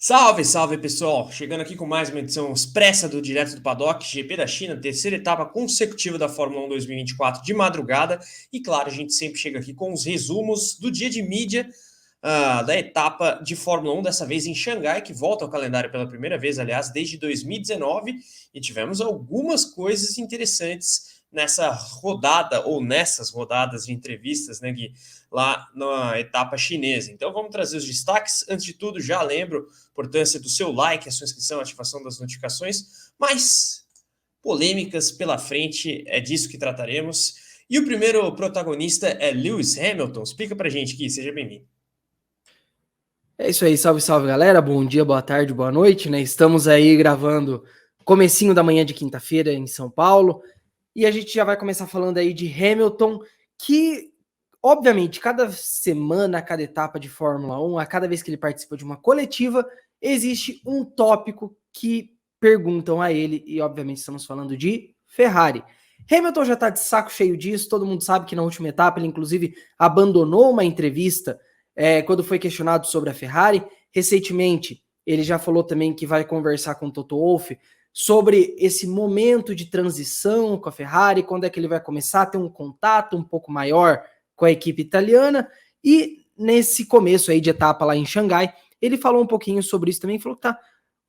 Salve, salve pessoal! Chegando aqui com mais uma edição expressa do Direto do Paddock, GP da China, terceira etapa consecutiva da Fórmula 1 2024 de madrugada. E claro, a gente sempre chega aqui com os resumos do dia de mídia da etapa de Fórmula 1, dessa vez em Xangai, que volta ao calendário pela primeira vez, aliás, desde 2019. E tivemos algumas coisas interessantes nessa rodada, ou nessas rodadas de entrevistas, né, Gui? Lá na etapa chinesa. Então vamos trazer os destaques. Antes de tudo, já lembro a importância do seu like, a sua inscrição, a ativação das notificações, mas polêmicas pela frente, é disso que trataremos. E o primeiro protagonista é Lewis Hamilton. Explica pra gente aqui, seja bem-vindo. É isso aí, salve, salve galera, bom dia, boa tarde, boa noite, né? Estamos aí gravando comecinho da manhã de quinta-feira em São Paulo e a gente já vai começar falando aí de Hamilton, que obviamente cada semana, cada etapa de Fórmula 1, a cada vez que ele participa de uma coletiva, existe um tópico que perguntam a ele e obviamente estamos falando de Ferrari. Hamilton já tá de saco cheio disso, todo mundo sabe que na última etapa ele inclusive abandonou uma entrevista quando foi questionado sobre a Ferrari. Recentemente, ele já falou também que vai conversar com o Toto Wolff sobre esse momento de transição com a Ferrari, quando é que ele vai começar a ter um contato um pouco maior com a equipe italiana. E nesse começo aí de etapa lá em Xangai, ele falou um pouquinho sobre isso também, falou que tá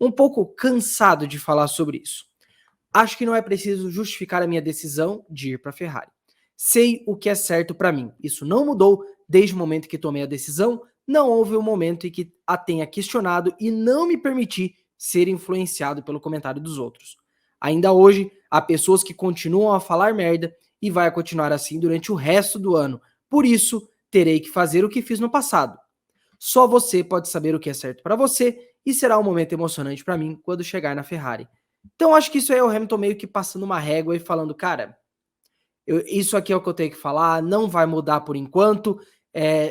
um pouco cansado de falar sobre isso. Acho que não é preciso justificar a minha decisão de ir para a Ferrari. Sei o que é certo para mim. Isso não mudou desde o momento que tomei a decisão. Não houve um momento em que a tenha questionado e não me permiti ser influenciado pelo comentário dos outros. Ainda hoje, há pessoas que continuam a falar merda e vai continuar assim durante o resto do ano. Por isso, terei que fazer o que fiz no passado. Só você pode saber o que é certo para você e será um momento emocionante para mim quando chegar na Ferrari. Então acho que isso aí é o Hamilton meio que passando uma régua e falando, cara, isso aqui é o que eu tenho que falar, não vai mudar por enquanto,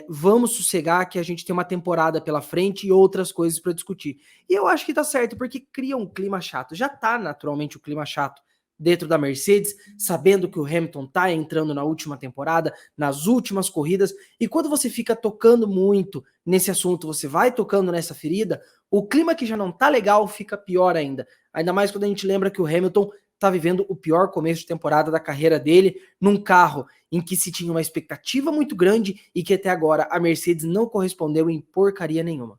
vamos sossegar que a gente tem uma temporada pela frente e outras coisas para discutir. E eu acho que tá certo, porque cria um clima chato. Já tá naturalmente o clima chato dentro da Mercedes, sabendo que o Hamilton tá entrando na última temporada, nas últimas corridas, e quando você fica tocando muito nesse assunto, você vai tocando nessa ferida, o clima que já não tá legal fica pior ainda. Ainda mais quando a gente lembra que o Hamilton tá vivendo o pior começo de temporada da carreira dele, num carro em que se tinha uma expectativa muito grande e que até agora a Mercedes não correspondeu em porcaria nenhuma.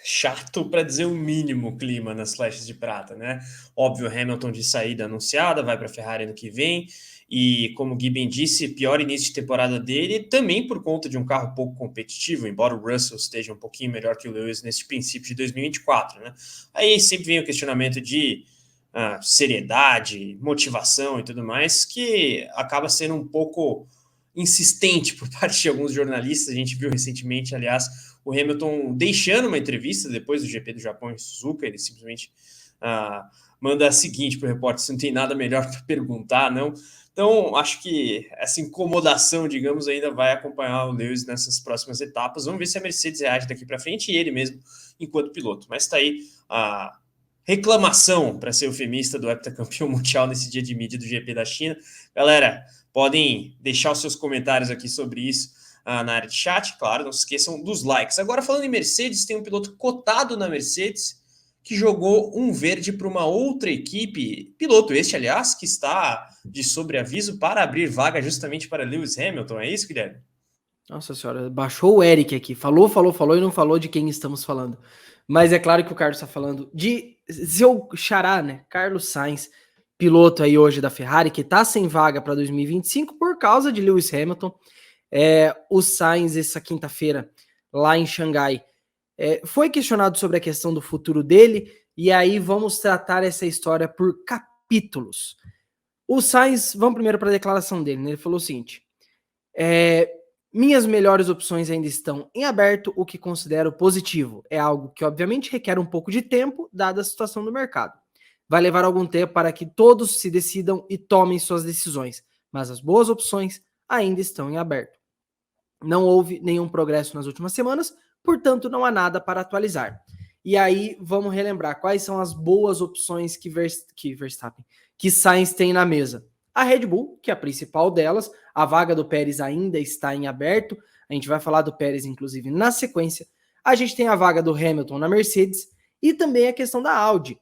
Chato para dizer o mínimo o clima nas flechas de prata, né? Óbvio, Hamilton de saída anunciada, vai para a Ferrari ano que vem, e como o Gui bem disse, pior início de temporada dele, também por conta de um carro pouco competitivo, embora o Russell esteja um pouquinho melhor que o Lewis nesse princípio de 2024, né? Aí sempre vem o questionamento de seriedade, motivação e tudo mais, que acaba sendo um pouco insistente por parte de alguns jornalistas. A gente viu recentemente, aliás, o Hamilton deixando uma entrevista depois do GP do Japão em Suzuka. Ele simplesmente manda a seguinte para o repórter: se não tem nada melhor para perguntar, não. Então, acho que essa incomodação, digamos, ainda vai acompanhar o Lewis nessas próximas etapas. Vamos ver se a Mercedes reage daqui para frente e ele mesmo enquanto piloto. Mas está aí a reclamação, para ser eufemista, do heptacampeão mundial nesse dia de mídia do GP da China. Galera, podem deixar os seus comentários aqui sobre isso na área de chat. Claro, não se esqueçam dos likes. Agora, falando em Mercedes, tem um piloto cotado na Mercedes que jogou um verde para uma outra equipe. Piloto este, aliás, que está de sobreaviso para abrir vaga justamente para Lewis Hamilton. É isso, Guilherme? Nossa senhora, baixou o Eric aqui. Falou e não falou de quem estamos falando. Mas é claro que o Carlos está falando de seu xará, né? Carlos Sainz, piloto aí hoje da Ferrari, que está sem vaga para 2025 por causa de Lewis Hamilton. O Sainz, essa quinta-feira, lá em Xangai, foi questionado sobre a questão do futuro dele, e aí vamos tratar essa história por capítulos. O Sainz, vamos primeiro para a declaração dele, né? Ele falou o seguinte: minhas melhores opções ainda estão em aberto, o que considero positivo. É algo que obviamente requer um pouco de tempo, dada a situação do mercado. Vai levar algum tempo para que todos se decidam e tomem suas decisões, mas as boas opções ainda estão em aberto. Não houve nenhum progresso nas últimas semanas, portanto não há nada para atualizar. E aí vamos relembrar quais são as boas opções que Sainz tem na mesa. A Red Bull, que é a principal delas, a vaga do Pérez ainda está em aberto, a gente vai falar do Pérez inclusive na sequência. A gente tem a vaga do Hamilton na Mercedes e também a questão da Audi.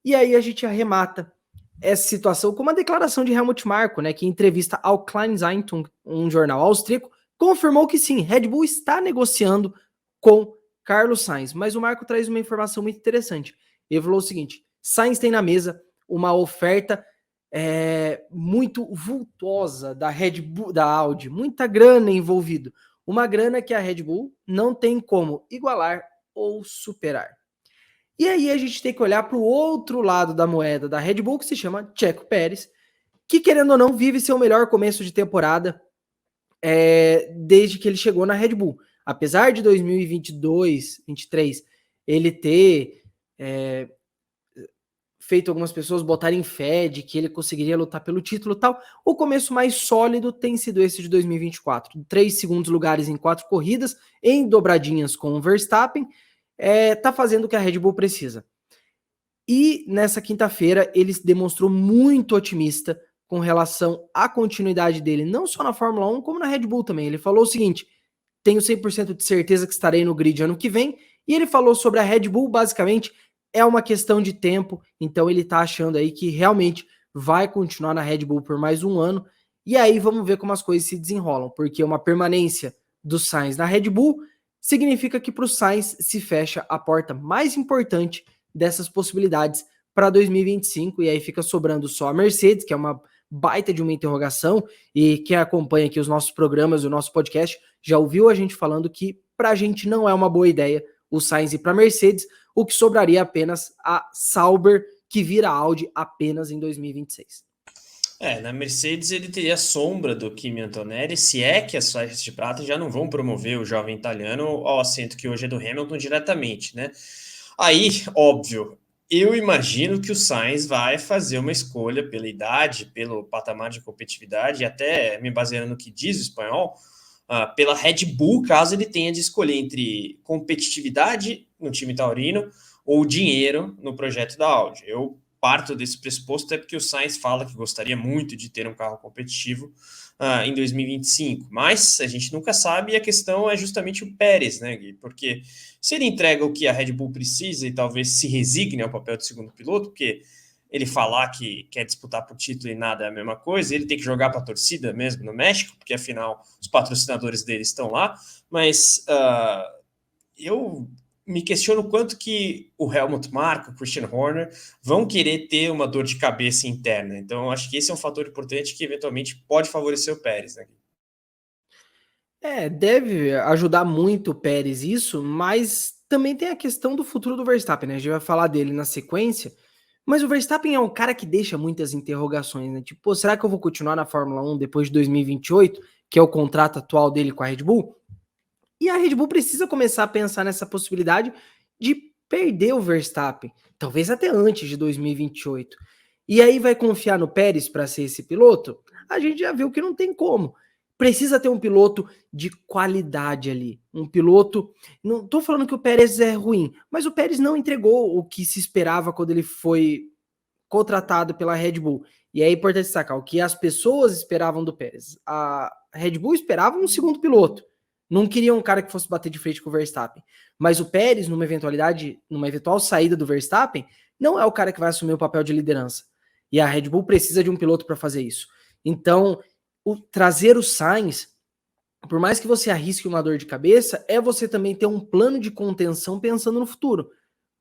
E aí a gente arremata essa situação com uma declaração de Helmut Marko, né, que em entrevista ao Kleine Zeitung, um jornal austríaco, confirmou que sim, Red Bull está negociando com Carlos Sainz. Mas o Marko traz uma informação muito interessante. Ele falou o seguinte: Sainz tem na mesa uma oferta muito vultosa da Red Bull, da Audi, muita grana envolvido, uma grana que a Red Bull não tem como igualar ou superar. E aí a gente tem que olhar para o outro lado da moeda da Red Bull, que se chama Checo Pérez, que querendo ou não vive seu melhor começo de temporada desde que ele chegou na Red Bull. Apesar de 2022, 2023, ele ter feito algumas pessoas botarem fé de que ele conseguiria lutar pelo título e tal, o começo mais sólido tem sido esse de 2024. 3 segundos lugares em 4 corridas, em dobradinhas com o Verstappen, tá fazendo o que a Red Bull precisa. E nessa quinta-feira ele se demonstrou muito otimista com relação à continuidade dele, não só na Fórmula 1, como na Red Bull também. Ele falou o seguinte: tenho 100% de certeza que estarei no grid ano que vem, e ele falou sobre a Red Bull, basicamente, é uma questão de tempo, então ele tá achando aí que realmente vai continuar na Red Bull por mais um ano, e aí vamos ver como as coisas se desenrolam, porque uma permanência do Sainz na Red Bull significa que para o Sainz se fecha a porta mais importante dessas possibilidades para 2025, e aí fica sobrando só a Mercedes, que é uma baita de uma interrogação, e quem acompanha aqui os nossos programas, o nosso podcast, já ouviu a gente falando que para a gente não é uma boa ideia o Sainz ir para a Mercedes, o que sobraria apenas a Sauber, que vira Audi apenas em 2026. Na Mercedes ele teria a sombra do Kimi Antonelli, se é que as faixas de prata já não vão promover o jovem italiano ao assento que hoje é do Hamilton diretamente, né? Aí, óbvio, eu imagino que o Sainz vai fazer uma escolha pela idade, pelo patamar de competitividade, e até me baseando no que diz o espanhol, pela Red Bull, caso ele tenha de escolher entre competitividade no time taurino ou dinheiro no projeto da Audi. Eu parto desse pressuposto, até porque o Sainz fala que gostaria muito de ter um carro competitivo em 2025, mas a gente nunca sabe, e a questão é justamente o Pérez, né, Gui? Porque se ele entrega o que a Red Bull precisa e talvez se resigne ao papel de segundo piloto, porque ele falar que quer disputar por título e nada é a mesma coisa, ele tem que jogar para a torcida mesmo no México, porque afinal os patrocinadores dele estão lá, mas eu me questiono quanto que o Helmut Marko, o Christian Horner vão querer ter uma dor de cabeça interna. Então, acho que esse é um fator importante que eventualmente pode favorecer o Pérez, né? Deve ajudar muito o Pérez isso, mas também tem a questão do futuro do Verstappen, né? A gente vai falar dele na sequência, mas o Verstappen é um cara que deixa muitas interrogações, né? Tipo, pô, será que eu vou continuar na Fórmula 1 depois de 2028, que é o contrato atual dele com a Red Bull? E a Red Bull precisa começar a pensar nessa possibilidade de perder o Verstappen, talvez até antes de 2028. E aí vai confiar no Pérez para ser esse piloto? A gente já viu que não tem como. Precisa ter um piloto de qualidade ali. Um piloto. Não tô falando que o Pérez é ruim, mas o Pérez não entregou o que se esperava quando ele foi contratado pela Red Bull. E é importante destacar o que as pessoas esperavam do Pérez. A Red Bull esperava um segundo piloto. Não queria um cara que fosse bater de frente com o Verstappen. Mas o Pérez, numa eventual saída do Verstappen, não é o cara que vai assumir o papel de liderança. E a Red Bull precisa de um piloto para fazer isso. Então, trazer o Sainz, por mais que você arrisque uma dor de cabeça, é você também ter um plano de contenção pensando no futuro.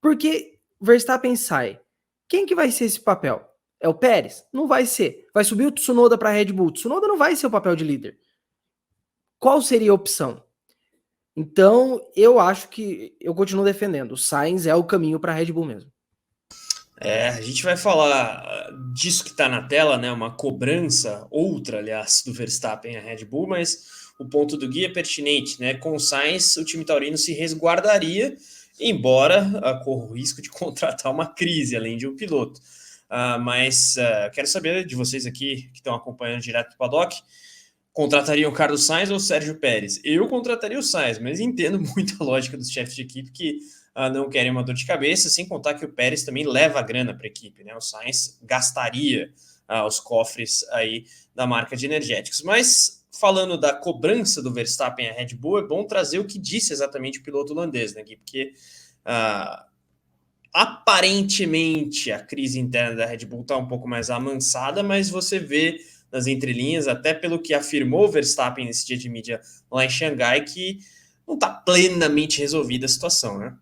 Porque Verstappen sai. Quem que vai ser esse papel? É o Pérez? Não vai ser. Vai subir o Tsunoda para a Red Bull. Tsunoda não vai ser o papel de líder. Qual seria a opção? Então, eu acho que eu continuo defendendo. O Sainz é o caminho para a Red Bull mesmo. A gente vai falar disso que está na tela, né? Uma cobrança, outra, aliás, do Verstappen à Red Bull, mas o ponto do Gui é pertinente, né? Com o Sainz, o time taurino se resguardaria, embora corra o risco de contratar uma crise, além de um piloto. Mas quero saber de vocês aqui que estão acompanhando direto do paddock, contratariam o Carlos Sainz ou o Sérgio Pérez? Eu contrataria o Sainz, mas entendo muito a lógica dos chefes de equipe que não querem uma dor de cabeça, sem contar que o Pérez também leva a grana para a equipe, né? O Sainz gastaria os cofres aí da marca de energéticos. Mas falando da cobrança do Verstappen à Red Bull, é bom trazer o que disse exatamente o piloto holandês, né, Gui? Porque aparentemente a crise interna da Red Bull está um pouco mais amansada, mas você vê nas entrelinhas, até pelo que afirmou o Verstappen nesse dia de mídia lá em Xangai, que não está plenamente resolvida a situação, né?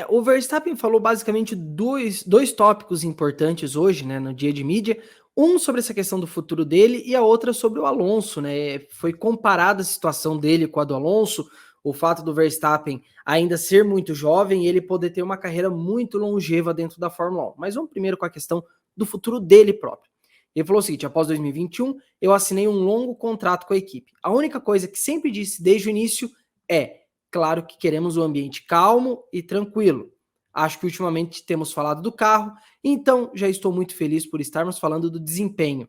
O Verstappen falou basicamente dois tópicos importantes hoje, né, no dia de mídia. Um sobre essa questão do futuro dele e a outra sobre o Alonso, né? Foi comparada a situação dele com a do Alonso, o fato do Verstappen ainda ser muito jovem e ele poder ter uma carreira muito longeva dentro da Fórmula 1. Mas vamos primeiro com a questão do futuro dele próprio. Ele falou o seguinte: após 2021, eu assinei um longo contrato com a equipe. A única coisa que sempre disse desde o início é: claro que queremos um ambiente calmo e tranquilo. Acho que ultimamente temos falado do carro, então já estou muito feliz por estarmos falando do desempenho.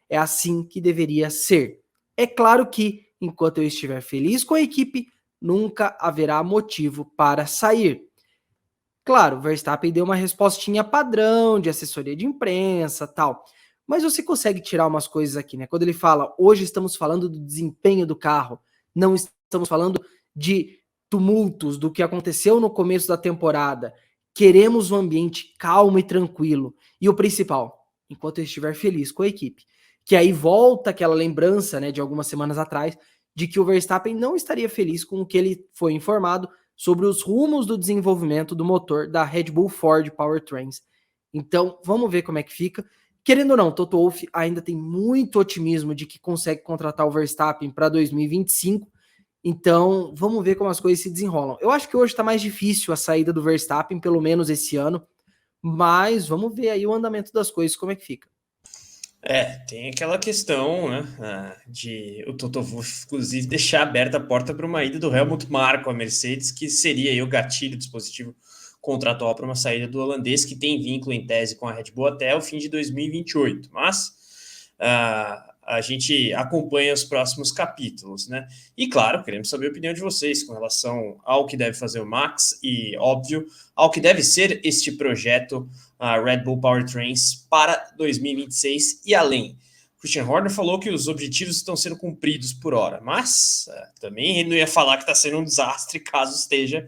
É assim que deveria ser. É claro que, enquanto eu estiver feliz com a equipe, nunca haverá motivo para sair. Claro, o Verstappen deu uma respostinha padrão de assessoria de imprensa, tal. Mas você consegue tirar umas coisas aqui, né? Quando ele fala, hoje estamos falando do desempenho do carro, não estamos falando de tumultos, do que aconteceu no começo da temporada. Queremos um ambiente calmo e tranquilo. E o principal, enquanto eu estiver feliz com a equipe. Que aí volta aquela lembrança, né, de algumas semanas atrás, de que o Verstappen não estaria feliz com o que ele foi informado sobre os rumos do desenvolvimento do motor da Red Bull Ford Powertrains. Então, vamos ver como é que fica. Querendo ou não, Toto Wolff ainda tem muito otimismo de que consegue contratar o Verstappen para 2025. Então, vamos ver como as coisas se desenrolam. Eu acho que hoje está mais difícil a saída do Verstappen, pelo menos esse ano. Mas vamos ver aí o andamento das coisas, como é que fica. Tem aquela questão, né, de o Toto Wolff, inclusive, deixar aberta a porta para uma ida do Helmut Marko à Mercedes, que seria aí o gatilho dispositivo contratual para uma saída do holandês, que tem vínculo em tese com a Red Bull até o fim de 2028. Mas a gente acompanha os próximos capítulos, né? E claro, queremos saber a opinião de vocês com relação ao que deve fazer o Max e, óbvio, ao que deve ser este projeto Red Bull Powertrains para 2026 e além. Christian Horner falou que os objetivos estão sendo cumpridos por hora, mas também ele não ia falar que está sendo um desastre caso esteja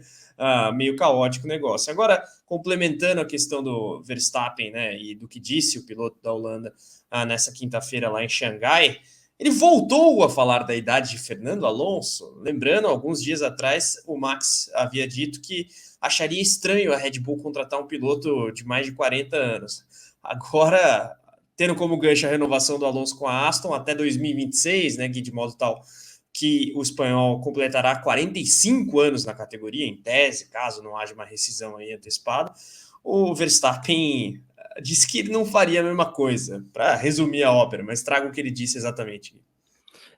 meio caótico o negócio. Agora, complementando a questão do Verstappen, né, e do que disse o piloto da Holanda nessa quinta-feira lá em Xangai, ele voltou a falar da idade de Fernando Alonso. Lembrando, alguns dias atrás, o Max havia dito que acharia estranho a Red Bull contratar um piloto de mais de 40 anos. Agora, tendo como gancho a renovação do Alonso com a Aston até 2026, né, de modo tal que o espanhol completará 45 anos na categoria, em tese, caso não haja uma rescisão aí antecipada, o Verstappen disse que ele não faria a mesma coisa, para resumir a ópera, mas traga o que ele disse exatamente.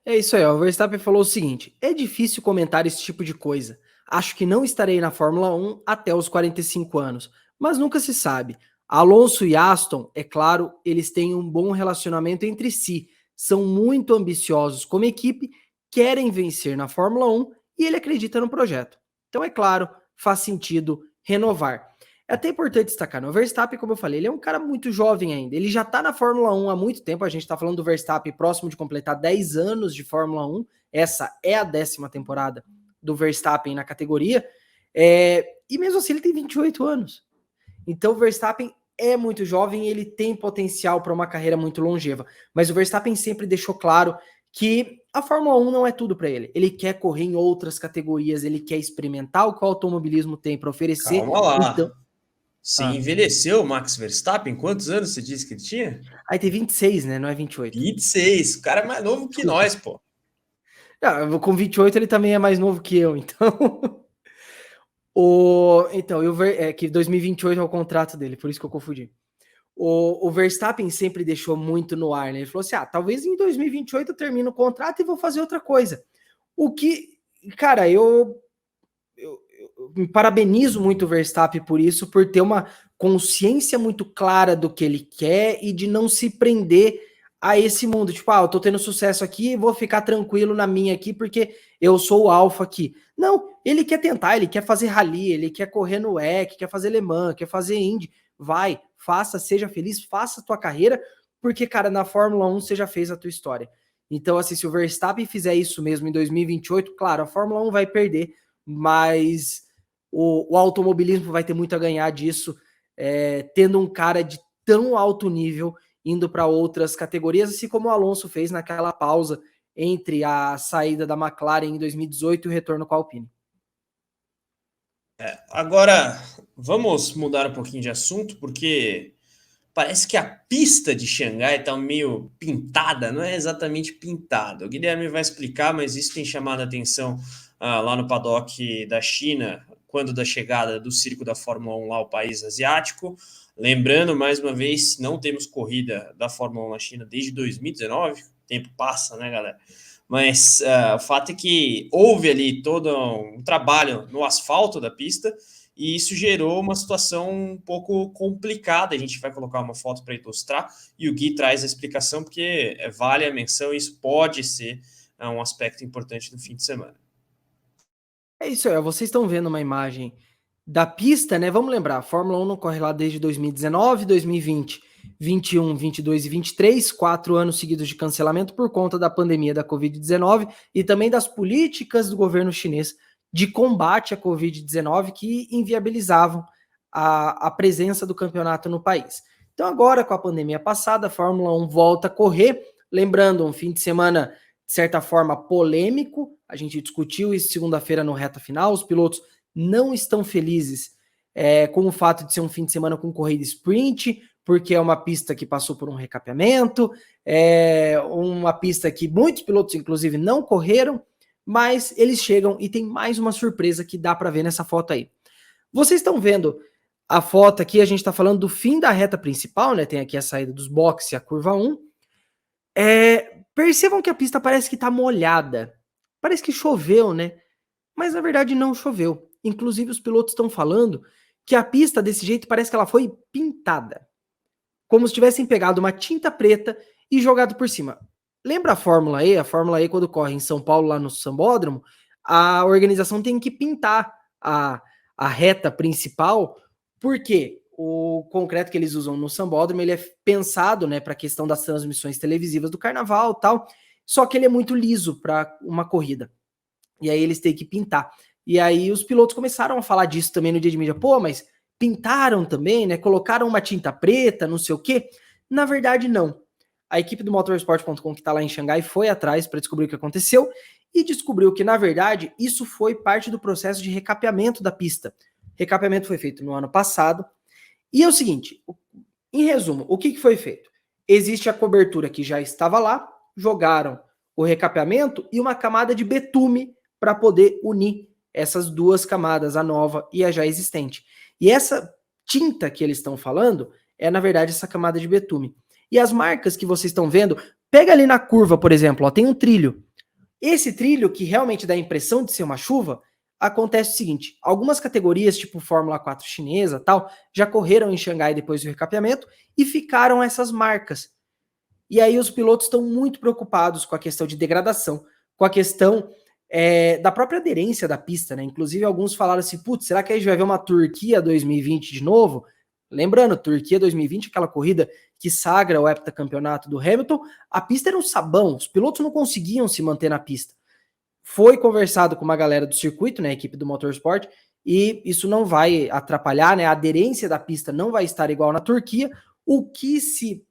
É isso aí, ó. O Verstappen falou o seguinte: é difícil comentar esse tipo de coisa. Acho que não estarei na Fórmula 1 até os 45 anos, mas nunca se sabe. Alonso e Aston, é claro, eles têm um bom relacionamento entre si, são muito ambiciosos como equipe, querem vencer na Fórmula 1 e ele acredita no projeto. Então, é claro, faz sentido renovar. É até importante destacar, no Verstappen, como eu falei, ele é um cara muito jovem ainda. Ele já tá na Fórmula 1 há muito tempo. A gente tá falando do Verstappen próximo de completar 10 anos de Fórmula 1. Essa é a 10ª temporada do Verstappen na categoria. E mesmo assim ele tem 28 anos. Então o Verstappen é muito jovem e ele tem potencial para uma carreira muito longeva. Mas o Verstappen sempre deixou claro que a Fórmula 1 não é tudo para ele. Ele quer correr em outras categorias, ele quer experimentar o que o automobilismo tem para oferecer. Calma lá. Então, Você envelheceu o Max Verstappen? Quantos anos você disse que ele tinha? aí tem 26, né? Não é 28. 26. O cara é mais novo que nós, pô. Com 28 ele também é mais novo que eu, então. Que 2028 é o contrato dele, por isso que eu confundi. O Verstappen sempre deixou muito no ar, né? Ele falou assim: talvez em 2028 eu termine o contrato e vou fazer outra coisa. O que, cara, eu me parabenizo muito o Verstappen por isso, por ter uma consciência muito clara do que ele quer e de não se prender a esse mundo. Tipo, eu tô tendo sucesso aqui, vou ficar tranquilo na minha aqui, porque eu sou o alfa aqui. Não, ele quer tentar, ele quer fazer rally, ele quer correr no WEC, quer fazer Le Mans, quer fazer Indy. Vai, faça, seja feliz, faça a tua carreira, porque, cara, na Fórmula 1 você já fez a tua história. Então, assim, se o Verstappen fizer isso mesmo em 2028, claro, a Fórmula 1 vai perder, mas o automobilismo vai ter muito a ganhar disso, tendo um cara de tão alto nível indo para outras categorias, assim como o Alonso fez naquela pausa entre a saída da McLaren em 2018 e o retorno com a Alpine. Agora, vamos mudar um pouquinho de assunto, porque parece que a pista de Xangai está meio pintada, não é exatamente pintada. O Guilherme vai explicar, mas isso tem chamado a atenção lá no paddock da China, quando da chegada do circo da Fórmula 1 lá ao país asiático. Lembrando, mais uma vez, não temos corrida da Fórmula 1 na China desde 2019. O tempo passa, né, galera? Mas o fato é que houve ali todo um trabalho no asfalto da pista, e isso gerou uma situação um pouco complicada. A gente vai colocar uma foto para ilustrar, e o Gui traz a explicação, porque vale a menção, e isso pode ser um aspecto importante do fim de semana. É isso aí, vocês estão vendo uma imagem da pista, né? Vamos lembrar, a Fórmula 1 não corre lá desde 2019, 2020, 21, 22 e 23, 4 anos seguidos de cancelamento por conta da pandemia da Covid-19 e também das políticas do governo chinês de combate à Covid-19 que inviabilizavam a presença do campeonato no país. Então agora, com a pandemia passada, a Fórmula 1 volta a correr, lembrando, um fim de semana, de certa forma, polêmico. A gente discutiu isso segunda-feira no Reta Final, os pilotos não estão felizes com o fato de ser um fim de semana com corrida sprint, porque é uma pista que passou por um recapeamento, uma pista que muitos pilotos, inclusive, não correram, mas eles chegam e tem mais uma surpresa que dá para ver nessa foto aí. Vocês estão vendo a foto aqui, a gente está falando do fim da reta principal, né? Tem aqui a saída dos boxes e a curva 1. Percebam que a pista parece que está molhada. Parece que choveu, né? Mas na verdade não choveu. Inclusive os pilotos estão falando que a pista desse jeito parece que ela foi pintada. Como se tivessem pegado uma tinta preta e jogado por cima. Lembra a Fórmula E? A Fórmula E, quando corre em São Paulo, lá no Sambódromo, a organização tem que pintar a reta principal, porque o concreto que eles usam no Sambódromo, ele é pensado, né, para a questão das transmissões televisivas do carnaval e tal, só que ele é muito liso para uma corrida. E aí eles têm que pintar. E aí os pilotos começaram a falar disso também no dia de mídia. Pô, mas pintaram também, né? Colocaram uma tinta preta, não sei o quê. Na verdade, não. A equipe do motorsport.com, que está lá em Xangai, foi atrás para descobrir o que aconteceu e descobriu que, na verdade, isso foi parte do processo de recapeamento da pista. Recapeamento foi feito no ano passado. E é o seguinte, em resumo, o que foi feito? Existe a cobertura que já estava lá, jogaram o recapeamento e uma camada de betume para poder unir essas duas camadas, a nova e a já existente. E essa tinta que eles estão falando é, na verdade, essa camada de betume. E as marcas que vocês estão vendo, pega ali na curva, por exemplo, ó, tem um trilho. Esse trilho, que realmente dá a impressão de ser uma chuva, acontece o seguinte, algumas categorias, tipo Fórmula 4 chinesa tal, já correram em Xangai depois do recapeamento e ficaram essas marcas. E aí os pilotos estão muito preocupados com a questão de degradação, com a questão da própria aderência da pista, né? Inclusive alguns falaram assim, putz, será que a gente vai ver uma Turquia 2020 de novo? Lembrando, Turquia 2020, aquela corrida que sagra o heptacampeonato do Hamilton, a pista era um sabão, os pilotos não conseguiam se manter na pista. Foi conversado com uma galera do circuito, né, a equipe do Motorsport, e isso não vai atrapalhar, né? A aderência da pista não vai estar igual na Turquia. O que se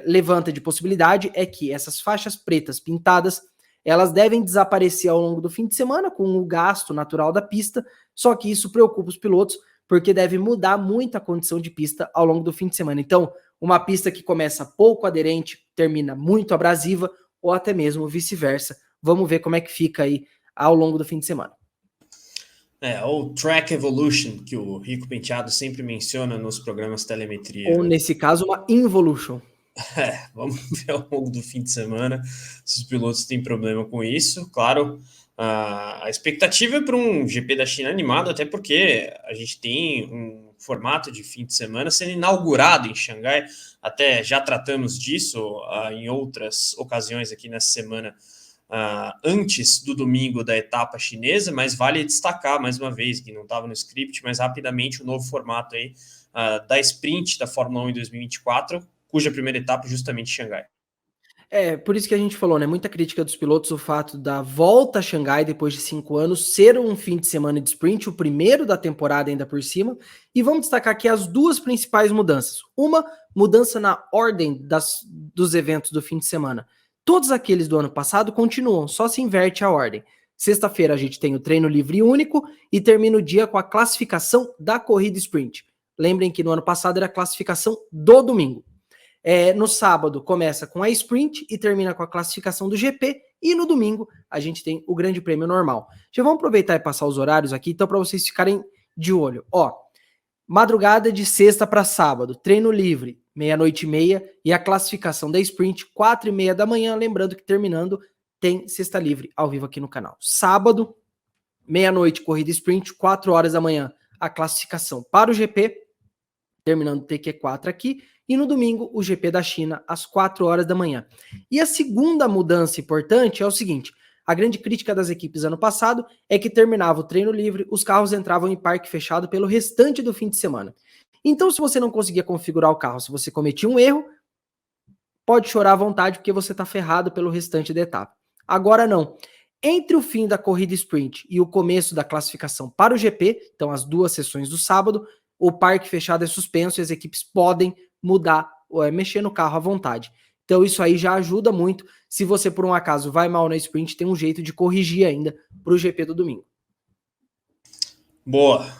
levanta de possibilidade é que essas faixas pretas pintadas elas devem desaparecer ao longo do fim de semana com o gasto natural da pista, só que isso preocupa os pilotos porque deve mudar muito a condição de pista ao longo do fim de semana. Então, uma pista que começa pouco aderente termina muito abrasiva ou até mesmo vice-versa. Vamos ver como é que fica aí ao longo do fim de semana. Ou Track Evolution, que o Rico Penteado sempre menciona nos programas telemetria. Ou, nesse caso, uma Involution. Vamos ver ao longo do fim de semana se os pilotos têm problema com isso. Claro, a expectativa é para um GP da China animado, até porque a gente tem um formato de fim de semana sendo inaugurado em Xangai. Até já tratamos disso em outras ocasiões aqui nessa semana, antes do domingo da etapa chinesa, mas vale destacar mais uma vez, que não estava no script, mas rapidamente o novo formato aí da sprint da Fórmula 1 em 2024, cuja primeira etapa é justamente Xangai. Por isso que a gente falou, né? Muita crítica dos pilotos, o fato da volta a Xangai depois de 5 anos ser um fim de semana de sprint, o primeiro da temporada ainda por cima. E vamos destacar aqui as duas principais mudanças. Uma, mudança na ordem dos eventos do fim de semana. Todos aqueles do ano passado continuam, só se inverte a ordem. Sexta-feira a gente tem o treino livre único e termina o dia com a classificação da corrida sprint. Lembrem que no ano passado era a classificação do domingo. No sábado começa com a sprint e termina com a classificação do GP, e no domingo a gente tem o grande prêmio normal. Já vamos aproveitar e passar os horários aqui, então, para vocês ficarem de olho. Madrugada de sexta para sábado, treino livre, 00:30, e a classificação da sprint, 4:30 da manhã, lembrando que terminando tem sexta livre ao vivo aqui no canal. Sábado, 00:00, corrida sprint, 4 horas da manhã, a classificação para o GP, terminando o TQ4 aqui, e no domingo o GP da China às 4 horas da manhã. E a segunda mudança importante é o seguinte: a grande crítica das equipes ano passado é que terminava o treino livre, os carros entravam em parque fechado pelo restante do fim de semana. Então, se você não conseguia configurar o carro, se você cometia um erro, pode chorar à vontade porque você está ferrado pelo restante da etapa. Agora não. Entre o fim da corrida sprint e o começo da classificação para o GP, então as duas sessões do sábado, o parque fechado é suspenso e as equipes podem mudar, mexer no carro à vontade. Então isso aí já ajuda muito. Se você por um acaso vai mal na sprint, tem um jeito de corrigir ainda para o GP do domingo. Boa.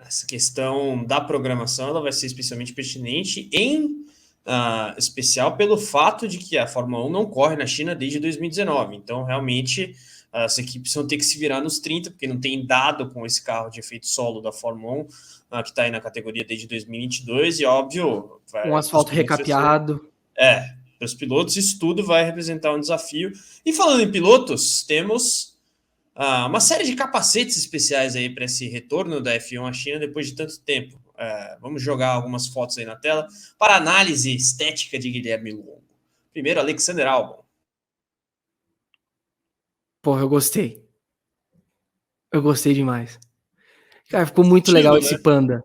Essa questão da programação ela vai ser especialmente pertinente, em especial pelo fato de que a Fórmula 1 não corre na China desde 2019. Então, realmente, as equipes vão ter que se virar nos 30, porque não tem dado com esse carro de efeito solo da Fórmula 1, que está aí na categoria desde 2022, e óbvio... Um asfalto recapeado. Para os pilotos isso tudo vai representar um desafio. E falando em pilotos, temos uma série de capacetes especiais aí para esse retorno da F1 à China depois de tanto tempo. Vamos jogar algumas fotos aí na tela para análise estética de Guilherme Longo. Primeiro, Alexander Albon. Porra, eu gostei. Eu gostei demais. Cara, ficou muito legal esse panda.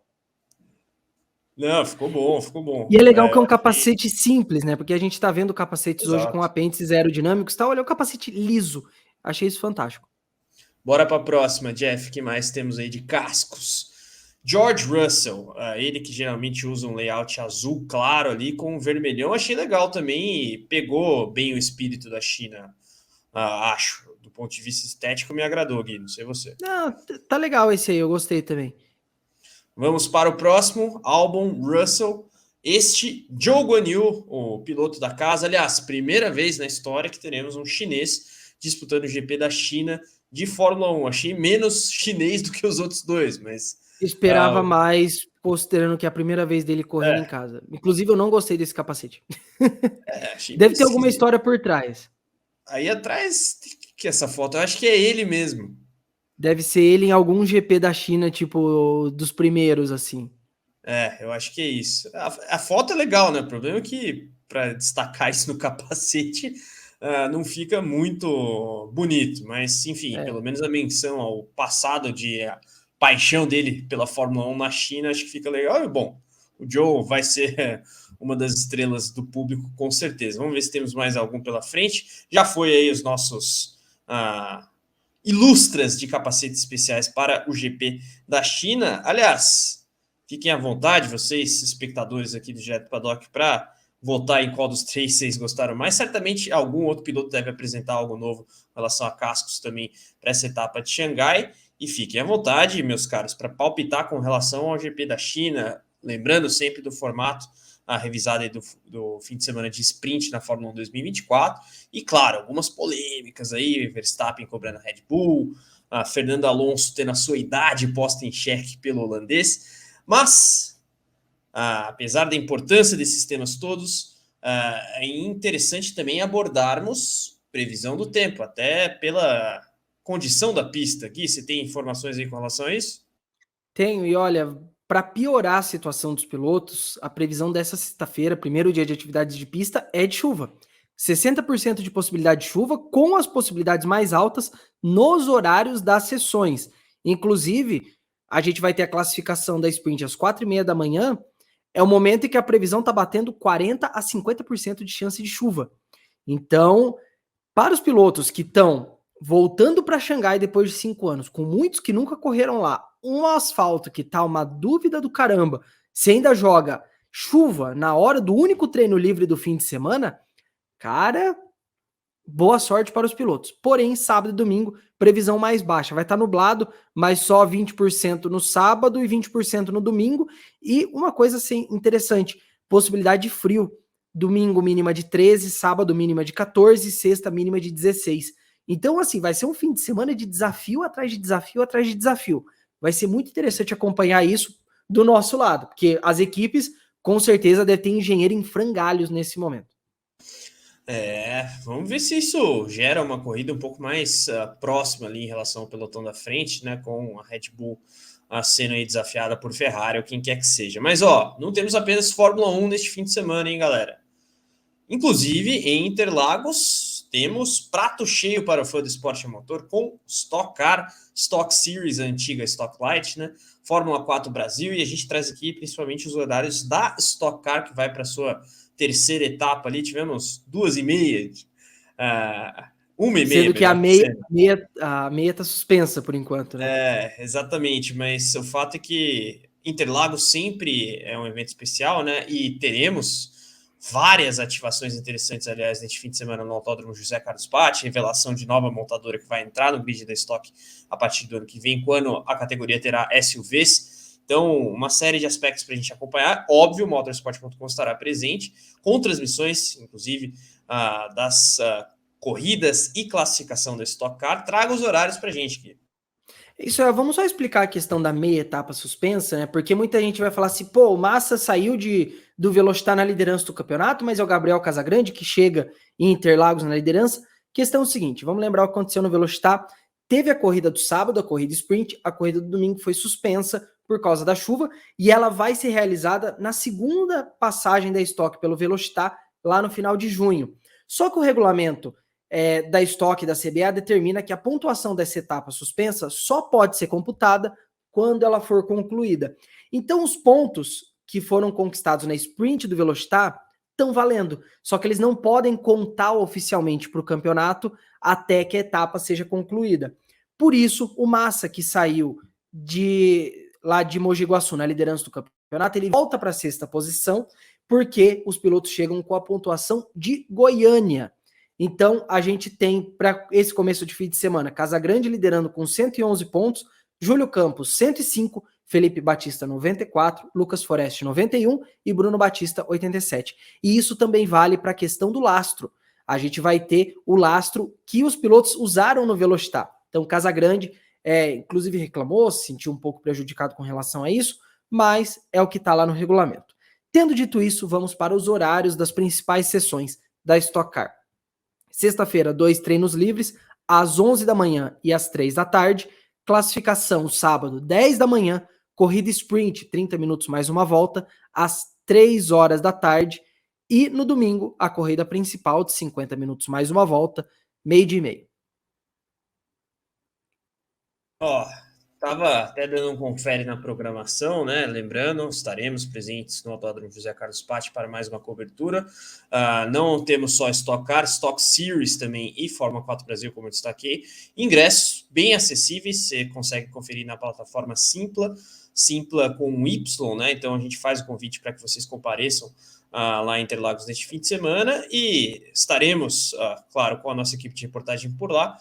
Não, ficou bom, ficou bom. E é legal que é um capacete simples, né? Porque a gente tá vendo capacetes hoje com apêndices aerodinâmicos e tal. Olha, o capacete liso. Achei isso fantástico. Bora para a próxima, Jeff. O que mais temos aí de cascos? George Russell, ele que geralmente usa um layout azul claro ali com um vermelhão. Achei legal também e pegou bem o espírito da China, acho. Do ponto de vista estético, me agradou, Gui. Não sei você. Não, tá legal esse aí, eu gostei também. Vamos para o próximo, Albon, Russell. Este, Zhou Guanyu, o piloto da casa. Aliás, primeira vez na história que teremos um chinês disputando o GP da China de Fórmula 1. Achei menos chinês do que os outros dois, mas... Esperava mais, considerando que é a primeira vez dele correndo em casa. Inclusive, eu não gostei desse capacete. Deve ter alguma história por trás. Aí atrás, que essa foto, eu acho que é ele mesmo. Deve ser ele em algum GP da China, tipo, dos primeiros, assim. Eu acho que é isso. A foto é legal, né? O problema é que, para destacar isso no capacete, não fica muito bonito. Mas, enfim, pelo menos a menção ao passado de paixão dele pela Fórmula 1 na China, acho que fica legal. E, bom, o Joe vai ser uma das estrelas do público, com certeza. Vamos ver se temos mais algum pela frente. Já foi aí os nossos... ilustras de capacetes especiais para o GP da China. Aliás, fiquem à vontade, vocês, espectadores aqui do Direto Paddock, para votar em qual dos três vocês gostaram mais. Certamente algum outro piloto deve apresentar algo novo em relação a cascos também para essa etapa de Xangai. E fiquem à vontade, meus caros, para palpitar com relação ao GP da China, lembrando sempre do formato revisado aí do fim de semana de sprint na Fórmula 1 2024, e claro, algumas polêmicas aí, Verstappen cobrando a Red Bull, Fernando Alonso tendo a sua idade posta em xeque pelo holandês, mas apesar da importância desses temas todos, é interessante também abordarmos previsão do tempo, até pela condição da pista. Gui, você tem informações aí com relação a isso? Tenho, e olha, para piorar a situação dos pilotos, a previsão dessa sexta-feira, primeiro dia de atividades de pista, é de chuva. 60% de possibilidade de chuva, com as possibilidades mais altas nos horários das sessões. Inclusive, a gente vai ter a classificação da sprint às 4:30 da manhã, é o momento em que a previsão está batendo 40% a 50% de chance de chuva. Então, para os pilotos que estão voltando para Xangai depois de 5 anos, com muitos que nunca correram lá, um asfalto que tá uma dúvida do caramba, se ainda joga chuva na hora do único treino livre do fim de semana, cara, boa sorte para os pilotos. Porém, sábado e domingo, previsão mais baixa. Vai estar nublado, mas só 20% no sábado e 20% no domingo. E uma coisa assim, interessante, possibilidade de frio. Domingo mínima de 13, sábado mínima de 14, sexta mínima de 16. Então, assim, vai ser um fim de semana de desafio atrás de desafio atrás de desafio. Vai ser muito interessante acompanhar isso do nosso lado, porque as equipes, com certeza, devem ter engenheiro em frangalhos nesse momento. Vamos ver se isso gera uma corrida um pouco mais próxima ali em relação ao pelotão da frente, né, com a Red Bull sendo aí desafiada por Ferrari ou quem quer que seja. Mas, não temos apenas Fórmula 1 neste fim de semana, hein, galera? Inclusive, em Interlagos, temos prato cheio para o fã do esporte a motor com Stock Car, Stock Series, a antiga Stock Light, né? Fórmula 4 Brasil, e a gente traz aqui principalmente os horários da Stock Car, que vai para a sua terceira etapa ali. Tivemos 2h30, 1h30. Sendo que a meia tá suspensa por enquanto, né? Exatamente, mas o fato é que Interlagos sempre é um evento especial, né? E teremos várias ativações interessantes, aliás, neste fim de semana no Autódromo José Carlos Patti, revelação de nova montadora que vai entrar no grid da Stock a partir do ano que vem, quando a categoria terá SUVs. Então, uma série de aspectos para a gente acompanhar. Óbvio, o motorsport.com estará presente, com transmissões, inclusive, das corridas e classificação da Stock Car. Traga os horários para a gente aqui. Isso é, vamos só explicar a questão da meia etapa suspensa, né? Porque muita gente vai falar assim, pô, o Massa saiu do Velocitar na liderança do campeonato, mas é o Gabriel Casagrande que chega em Interlagos na liderança. Questão é o seguinte, vamos lembrar o que aconteceu no Velocitar. Teve a corrida do sábado, a corrida sprint, a corrida do domingo foi suspensa por causa da chuva, e ela vai ser realizada na segunda passagem da Stock pelo Velocitar, lá no final de junho. Só que o regulamento da Stock e da CBA determina que a pontuação dessa etapa suspensa só pode ser computada quando ela for concluída. Então, os pontos que foram conquistados na sprint do Velocitar estão valendo, só que eles não podem contar oficialmente para o campeonato até que a etapa seja concluída. Por isso, o Massa, que saiu lá de Mogi Guaçu na liderança do campeonato, ele volta para a sexta posição, porque os pilotos chegam com a pontuação de Goiânia. Então, a gente tem, para esse começo de fim de semana, Casagrande liderando com 111 pontos, Júlio Campos 105, Felipe Batista 94, Lucas Forest 91 e Bruno Batista 87. E isso também vale para a questão do lastro. A gente vai ter o lastro que os pilotos usaram no Velocitar. Então, Casagrande, inclusive reclamou, se sentiu um pouco prejudicado com relação a isso, mas é o que está lá no regulamento. Tendo dito isso, vamos para os horários das principais sessões da Stock Car. Sexta-feira, 2 treinos livres, às 11 da manhã e às 3 da tarde. Classificação, sábado, 10 da manhã. Corrida sprint, 30 minutos mais uma volta, às 3 horas da tarde. E no domingo, a corrida principal de 50 minutos mais uma volta, 12h30. Tava até dando um confere na programação, né? Lembrando, estaremos presentes no Autódromo José Carlos Patti para mais uma cobertura. Não temos só Stock Car, Stock Series também e Fórmula 4 Brasil, como eu destaquei. Ingressos bem acessíveis, você consegue conferir na plataforma Simpla com um Y, né? Então a gente faz o convite para que vocês compareçam lá em Interlagos neste fim de semana e estaremos, claro, com a nossa equipe de reportagem por lá.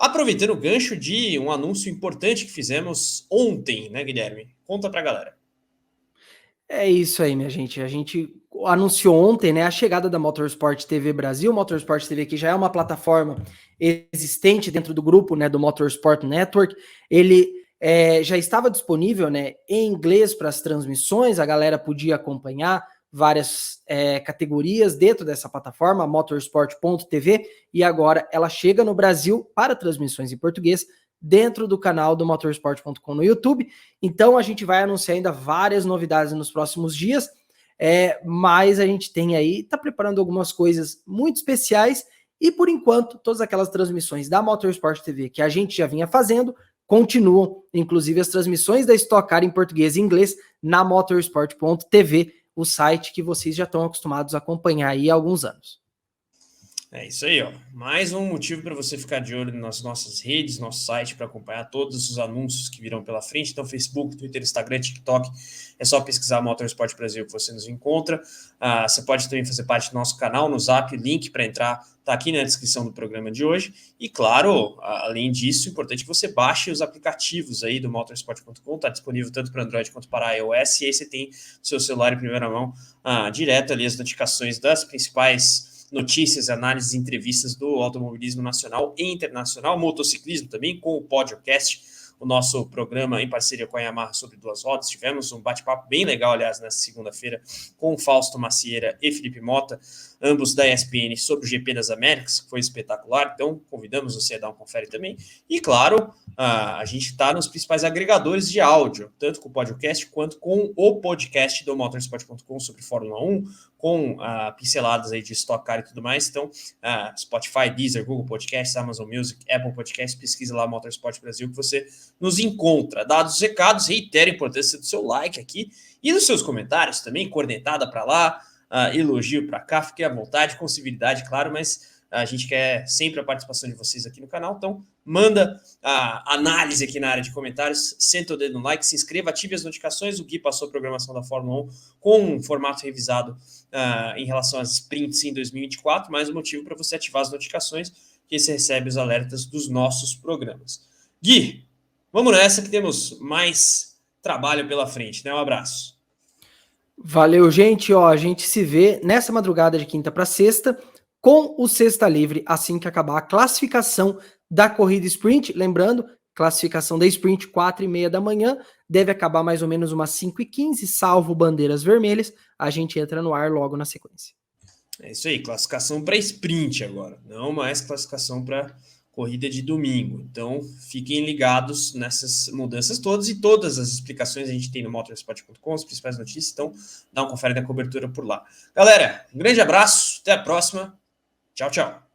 Aproveitando o gancho de um anúncio importante que fizemos ontem, né, Guilherme? Conta pra galera. É isso aí, minha gente. A gente anunciou ontem, né, a chegada da Motorsport TV Brasil. Motorsport TV que já é uma plataforma existente dentro do grupo, né, do Motorsport Network. Ele já estava disponível, né, em inglês para as transmissões. A galera podia acompanhar várias categorias dentro dessa plataforma, motorsport.tv, e agora ela chega no Brasil para transmissões em português dentro do canal do motorsport.com no YouTube. Então a gente vai anunciar ainda várias novidades nos próximos dias, mas a gente tem aí, tá preparando algumas coisas muito especiais, e por enquanto todas aquelas transmissões da Motorsport TV que a gente já vinha fazendo continuam, inclusive as transmissões da Stock Car em português e inglês na motorsport.tv, o site que vocês já estão acostumados a acompanhar aí há alguns anos. É isso aí, ó. Mais um motivo para você ficar de olho nas nossas redes, nosso site, para acompanhar todos os anúncios que virão pela frente. Então, Facebook, Twitter, Instagram, TikTok. É só pesquisar Motorsport Brasil que você nos encontra. Você pode também fazer parte do nosso canal no Zap. Link para entrar está aqui na descrição do programa de hoje. E, claro, além disso, é importante que você baixe os aplicativos aí do motorsport.com. Está disponível tanto para Android quanto para iOS. E aí você tem no seu celular em primeira mão direto ali as notificações das principais notícias, análises, entrevistas do automobilismo nacional e internacional, motociclismo também, com o podcast, o nosso programa em parceria com a Yamaha sobre duas rodas. Tivemos um bate-papo bem legal, aliás, nessa segunda-feira, com o Fausto Macieira e Felipe Mota, ambos da ESPN, sobre o GP das Américas, que foi espetacular. Então, convidamos você a dar um confere também. E, claro, a gente está nos principais agregadores de áudio, tanto com o podcast quanto com o podcast do motorsport.com sobre Fórmula 1, com pinceladas aí de Stock Car e tudo mais. Então, Spotify, Deezer, Google Podcasts, Amazon Music, Apple Podcasts, pesquisa lá Motorsport Brasil que você nos encontra. Dados os recados, reitero a importância do seu like aqui e dos seus comentários também, cornetada para lá, elogio para cá, fique à vontade, com civilidade, claro, mas a gente quer sempre a participação de vocês aqui no canal, então manda a análise aqui na área de comentários, senta o dedo no like, se inscreva, ative as notificações. O Gui passou a programação da Fórmula 1 com um formato revisado em relação às sprints em 2024, mais um motivo para você ativar as notificações, que você recebe os alertas dos nossos programas. Gui, vamos nessa que temos mais trabalho pela frente, né? Um abraço. Valeu, gente. Ó, a gente se vê nessa madrugada de quinta para sexta com o Sexta Livre, assim que acabar a classificação da corrida sprint. Lembrando, classificação da sprint 4h30 da manhã, deve acabar mais ou menos umas 5h15, salvo bandeiras vermelhas. A gente entra no ar logo na sequência. É isso aí, classificação para sprint agora, não mais classificação para corrida de domingo. Então, fiquem ligados nessas mudanças todas e todas as explicações a gente tem no motorsport.com, as principais notícias, então dá um confere da cobertura por lá. Galera, um grande abraço, até a próxima. Tchau, tchau.